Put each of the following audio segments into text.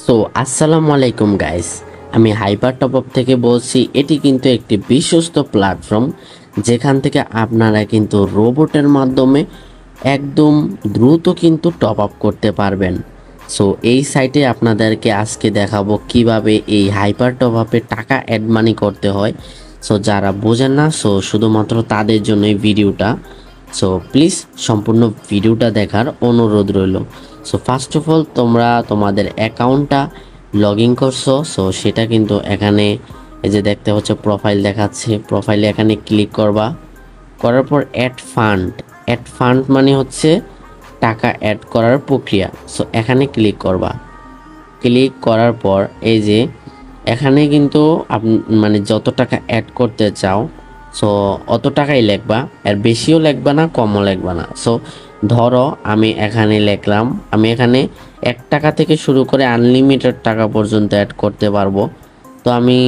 So আসসালামু আলাইকুম guys, আমি হাইপার টপ আপ থেকে বলছি। এটি কিন্তু একটি বিশ্বস্ত প্ল্যাটফর্ম যেখান থেকে আপনারা কিন্তু রোবটের মাধ্যমে একদম দ্রুত কিন্তু টপ আপ করতে পারবেন। সো এই সাইটে আপনাদেরকে আজকে দেখাবো কিভাবে এই হাইপার টপ আপে টাকা অ্যাড মানি করতে হয়। সো যারা বোঝেন না, সো শুধুমাত্র তাদের জন্য এই ভিডিওটা। সো প্লিজ সম্পূর্ণ ভিডিওটা দেখার অনুরোধ রইল। সো ফার্স্ট অফ অল তোমরা তোমাদের অ্যাকাউন্টটা লগ ইন করছো। সো সেটা কিন্তু এখানে এই যে দেখতে হচ্ছে প্রোফাইল দেখাচ্ছে, প্রোফাইলে এখানে ক্লিক করবা। করার পর অ্যাড ফান্ড মানে হচ্ছে টাকা অ্যাড করার প্রক্রিয়া। সো এখানে ক্লিক করবা। ক্লিক করার পর এই যে এখানে কিন্তু মানে যত টাকা অ্যাড করতে চাও, সো অত টাকাই লিখবা, এর বেশিও লিখবা না, কমও লিখবা না। সো ধরো আমি এখানে লিখলাম, আমি এখানে 1 টাকা থেকে শুরু করে আনলিমিটেড টাকা পর্যন্ত অ্যাড করতে পারবো। তো আমি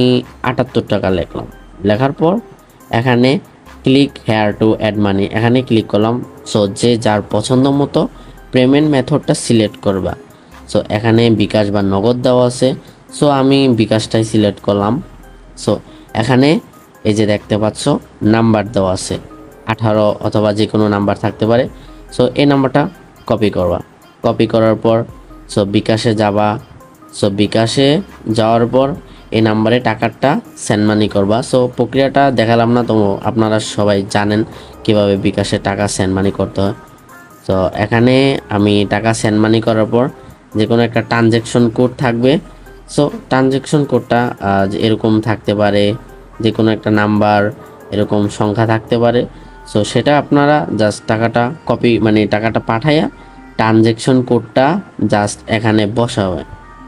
78 টাকা লিখলাম। লেখার পর এখানে click here to add money, এখানে ক্লিক করলাম। সো যে যার পছন্দ মতো পেমেন্ট মেথডটা সিলেক্ট করবা। সো এখানে বিকাশ বা নগদ দেওয়া আছে। সো আমি বিকাশটাই সিলেক্ট করলাম। সো এখানে এই যে দেখতে পাচ্ছ নাম্বার দেওয়া আছে, 18 অথবা যে কোনো নাম্বার থাকতে পারে। সো এই নাম্বারটা কপি করবা। কপি করার পর সো বিকাশে যাবা। সো বিকাশে যাওয়ার পর এই নাম্বারে টাকাটা সেন্ড মানি করবা। সো প্রক্রিয়াটা দেখালাম না, তো আপনারা সবাই জানেন কিভাবে বিকাশে টাকা সেন্ড মানি করতে হয়। তো এখানে আমি টাকা সেন্ড মানি করার পর যে কোনো একটা ট্রানজ্যাকশন কোড থাকবে। সো ট্রানজ্যাকশন কোডটা এরকম থাকতে পারে, যে কোনো একটা নাম্বার, এরকম সংখ্যা থাকতে পারে। সো সেটা আপনারা জাস্ট টাকাটা কপি মানে টাকাটা পাঠাইয়া ট্রানজ্যাকশন কোডটা জাস্ট এখানে বসাবে।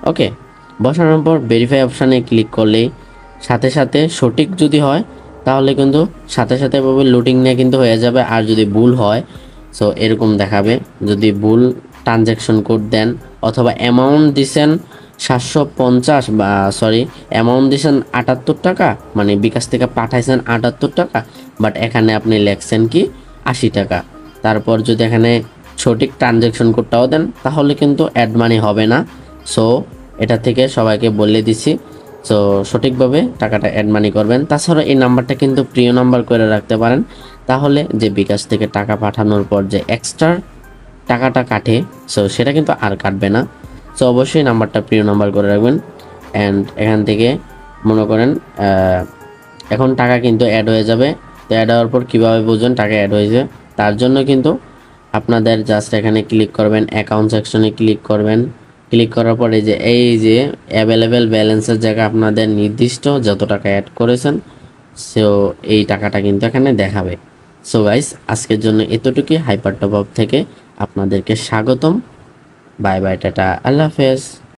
ওকে, বসানোর পর ভেরিফাই অপশানে ক্লিক করলেই সাথে সাথে সঠিক যদি হয় তাহলে কিন্তু সাথে সাথে এভাবে লুটিং নিয়ে কিন্তু হয়ে যাবে। আর যদি ভুল হয়, সো এরকম দেখাবে। যদি ভুল ট্রানজ্যাকশন কোড দেন অথবা অ্যামাউন্ট দিছেন 750 বা সরি অ্যামাউন্ট দিছেন 78 টাকা, মানে বিকাশ থেকে পাঠাইছেন 78 টাকা, বাট এখানে আপনি লেখছেন কি 80 টাকা। তারপর যদি এখানে সঠিক ট্রানজ্যাকশন কোডটাও দেন তাহলে কিন্তু অ্যাড মানি হবে না। সো এটা থেকে সবাইকে বলে দিছি। সো সঠিকভাবে টাকাটা অ্যাড মানি করবেন। তাছাড়া এই নাম্বারটা কিন্তু প্রিয় নাম্বার করে রাখতে পারেন, তাহলে যে বিকাশ থেকে টাকা পাঠানোর পর যে এক্সট্রা টাকাটা কাটে, সো সেটা কিন্তু আর কাটবে না। সো অবশ্যই নাম্বারটা প্রিয় নাম্বার করে রাখবেন। অ্যান্ড এখান থেকে মনে করেন এখন টাকা কিন্তু অ্যাড হয়ে যাবে। তো অ্যাড হওয়ার পর কীভাবে বুঝবেন টাকা অ্যাড হয়েছে, তার জন্য কিন্তু আপনাদের জাস্ট এখানে ক্লিক করবেন, অ্যাকাউন্ট সেকশনে ক্লিক করবেন। ক্লিক করার পরে এই যে অ্যাভেলেবেল ব্যালেন্সের জায়গায় আপনাদের নির্দিষ্ট যত টাকা অ্যাড করেছেন, সো এই টাকাটা কিন্তু এখানে দেখাবে। সো গাইস, আজকের জন্য এতটুকুই। হাইপার টপ আপ থেকে আপনাদেরকে স্বাগতম। বাই বাই, টাটা, আল্লাহ হাফেজ।